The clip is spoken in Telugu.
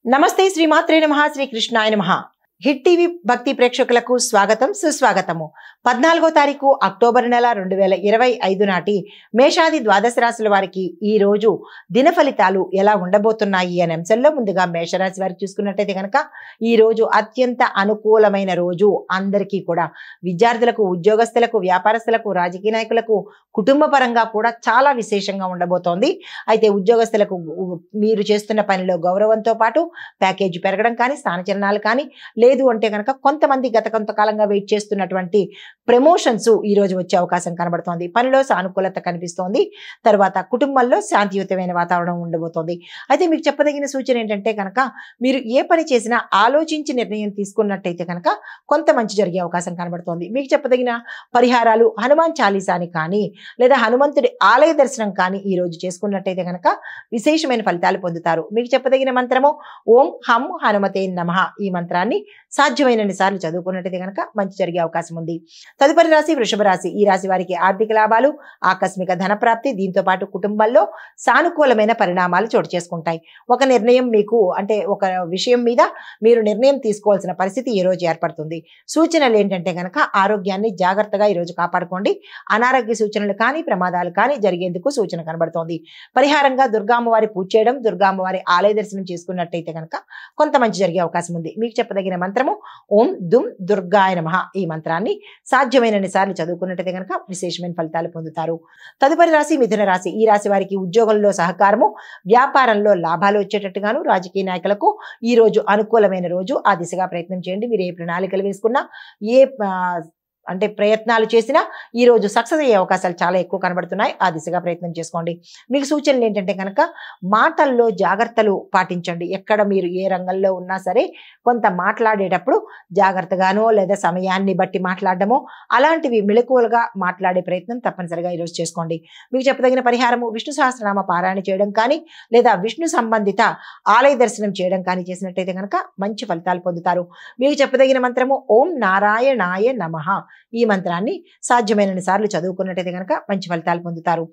నమస్తే శ్రీమాత్రే నమః శ్రీ కృష్ణాయ నమః. హిట్ టీవీ భక్తి ప్రేక్షకులకు స్వాగతం సుస్వాగతము. 14వ తారీఖు అక్టోబర్ నెల 2025 నాటి మేషాది ద్వాదశ రాశుల వారికి ఈ రోజు దిన ఫలితాలు ఎలా ఉండబోతున్నాయి అనే అంశంలో ముందుగా మేషరాశి వారికి చూసుకున్నట్టయితే కనుక ఈ రోజు అత్యంత అనుకూలమైన రోజు. అందరికీ కూడా విద్యార్థులకు, ఉద్యోగస్తులకు, వ్యాపారస్తులకు, రాజకీయ నాయకులకు, కుటుంబ పరంగా కూడా చాలా విశేషంగా ఉండబోతోంది. అయితే ఉద్యోగస్తులకు మీరు చేస్తున్న పనిలో గౌరవంతో పాటు ప్యాకేజీ పెరగడం కానీ, స్థానచలనాలు కానీ, లేదు అంటే కనుక కొంతమంది గత కొంతకాలంగా వెయిట్ చేస్తున్నటువంటి ప్రమోషన్స్ ఈ రోజు వచ్చే అవకాశం కనబడుతోంది. పనిలో సానుకూలత కనిపిస్తోంది. తర్వాత కుటుంబంలో శాంతియుతమైన వాతావరణం ఉండబోతోంది. అయితే మీకు చెప్పదగిన సూచన ఏంటంటే కనుక మీరు ఏ పని చేసినా ఆలోచించి నిర్ణయం తీసుకున్నట్టయితే కనుక కొంత మంచి జరిగే అవకాశం కనబడుతోంది. మీకు చెప్పదగిన పరిహారాలు హనుమాన్ చాలీసాని కానీ లేదా హనుమంతుడి ఆలయ దర్శనం కానీ ఈ రోజు చేసుకున్నట్టయితే కనుక విశేషమైన ఫలితాలు పొందుతారు. మీకు చెప్పదగిన మంత్రము ఓం హం హనుమతే నమః. ఈ మంత్రాన్ని సాధ్యమైనన్ని సార్లు చదువుకున్నట్టయితే కనుక మంచి జరిగే అవకాశం ఉంది. తదుపరి రాశి వృషభ రాశి. ఈ రాశి వారికి ఆర్థిక లాభాలు, ఆకస్మిక ధనప్రాప్తి, దీంతో పాటు కుటుంబంలో సానుకూలమైన పరిణామాలు చోటు చేసుకుంటాయి. ఒక నిర్ణయం మీకు అంటే ఒక విషయం మీద మీరు నిర్ణయం తీసుకోవాల్సిన పరిస్థితి ఈ రోజు ఏర్పడుతుంది. సూచనలు ఏంటంటే కనుక ఆరోగ్యాన్ని జాగ్రత్తగా ఈ రోజు కాపాడుకోండి. అనారోగ్య సూచనలు కానీ, ప్రమాదాలు కానీ జరిగేందుకు సూచన కనబడుతోంది. పరిహారంగా దుర్గామ్మవారి పూజ చేయడం, దుర్గామ్మవారి ఆలయ దర్శనం చేసుకున్నట్టయితే కనుక కొంత మంచి జరిగే అవకాశం ఉంది. మీకు చెప్పదగిన మంత్రము ఓం దుమ్ దుర్గాయ నమః. ఈ మంత్రాన్ని సాధ్యమైనన్ని సార్లు చదువుకున్నట్టయితే కనుక విశేషమైన ఫలితాలు పొందుతారు. తదుపరి రాశి మిథున రాశి. ఈ రాశి వారికి ఉద్యోగంలో సహకారము, వ్యాపారంలో లాభాలు వచ్చేటట్టుగాను, రాజకీయ నాయకులకు ఈ రోజు అనుకూలమైన రోజు. ఆ దిశగా ప్రయత్నం చేయండి. మీరు ఏ ప్రణాళికలు వేసుకున్నా, ఏ అంటే ప్రయత్నాలు చేసినా ఈ రోజు సక్సెస్ అయ్యే అవకాశాలు చాలా ఎక్కువ కనబడుతున్నాయి. ఆ దిశగా ప్రయత్నం చేసుకోండి. మీకు సూచనలు ఏంటంటే కనుక మాటల్లో జాగ్రత్తలు పాటించండి. ఎక్కడ మీరు ఏ రంగంలో ఉన్నా సరే కొంత మాట్లాడేటప్పుడు జాగ్రత్తగానో లేదా సమయాన్ని బట్టి మాట్లాడడమో అలాంటివి మెలకువలుగా మాట్లాడే ప్రయత్నం తప్పనిసరిగా ఈరోజు చేసుకోండి. మీకు చెప్పదగిన పరిహారము విష్ణు సహస్రనామ పారాయణ చేయడం కానీ లేదా విష్ణు సంబంధిత ఆలయ దర్శనం చేయడం కానీ చేసినట్టయితే కనుక మంచి ఫలితాలు పొందుతారు. మీకు చెప్పదగిన మంత్రము ఓం నారాయణాయ నమః. ఈ మంత్రాన్ని సాధ్యమైనన్ని సార్లు చదువుకున్నట్టయితే కనుక మంచి ఫలితాలు పొందుతారు.